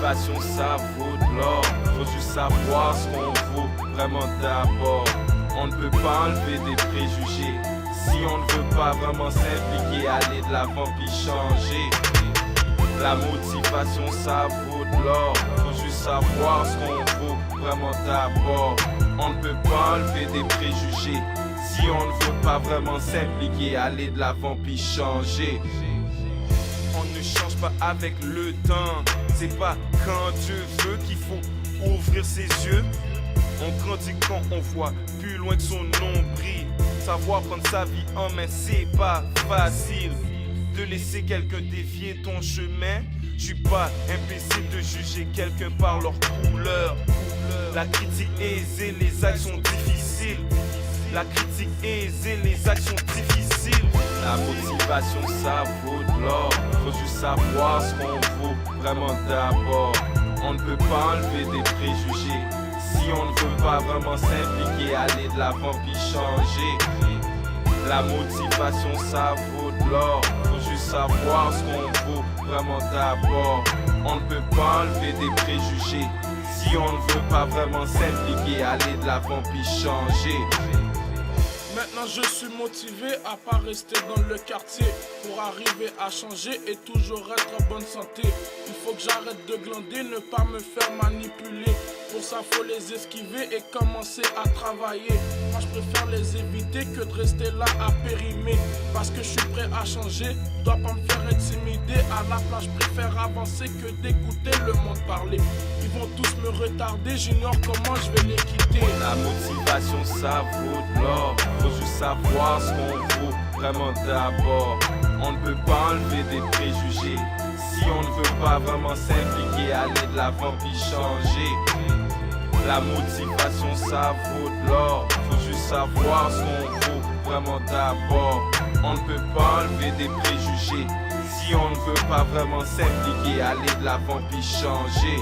motivation ça vaut de l'or. Faut juste savoir ce qu'on vaut vraiment d'abord. On ne peut pas enlever des préjugés si on ne veut pas vraiment s'impliquer, aller de l'avant puis changer. La motivation ça vaut de l'or. Faut juste savoir ce qu'on vaut vraiment d'abord. On ne peut pas enlever des préjugés si on ne veut pas vraiment s'impliquer, aller de l'avant puis changer. On ne change pas avec le temps. C'est pas quand Dieu veut qu'il faut ouvrir ses yeux. On grandit quand on voit plus loin que son nombril. Savoir prendre sa vie en main, c'est pas facile. De laisser quelqu'un dévier ton chemin. Je suis pas imbécile de juger quelqu'un par leur couleur. La critique est aisée, les actes sont difficiles. La critique est aisée, les actes sont difficiles. La motivation ça vaut de l'or. Faut juste savoir ce qu'on vaut vraiment d'abord. On ne peut pas enlever des préjugés si on ne veut pas vraiment s'impliquer, aller de l'avant puis changer. La motivation ça vaut de l'or. Faut juste savoir ce qu'on vaut vraiment d'abord. On ne peut pas enlever des préjugés si on ne veut pas vraiment s'impliquer, aller de l'avant puis changer. Maintenant je suis motivé à pas rester dans le quartier pour arriver à changer et toujours être en bonne santé. Il faut que j'arrête de glander, ne pas me faire manipuler. Pour ça faut les esquiver et commencer à travailler. Moi je préfère les éviter que de rester là à périmer. Parce que je suis prêt à changer, je dois pas me faire intimider. À la place je préfère avancer que d'écouter le monde parler. Ils vont tous me retarder, j'ignore comment je vais les quitter. La motivation ça vaut de l'or. Faut juste savoir ce qu'on vaut vraiment d'abord. On ne peut pas enlever des préjugés si on ne veut pas vraiment s'impliquer, aller de l'avant puis changer. La motivation ça vaut de l'or. Faut juste savoir ce qu'on vaut vraiment d'abord. On ne peut pas enlever des préjugés si on ne veut pas vraiment s'impliquer, aller de l'avant puis changer.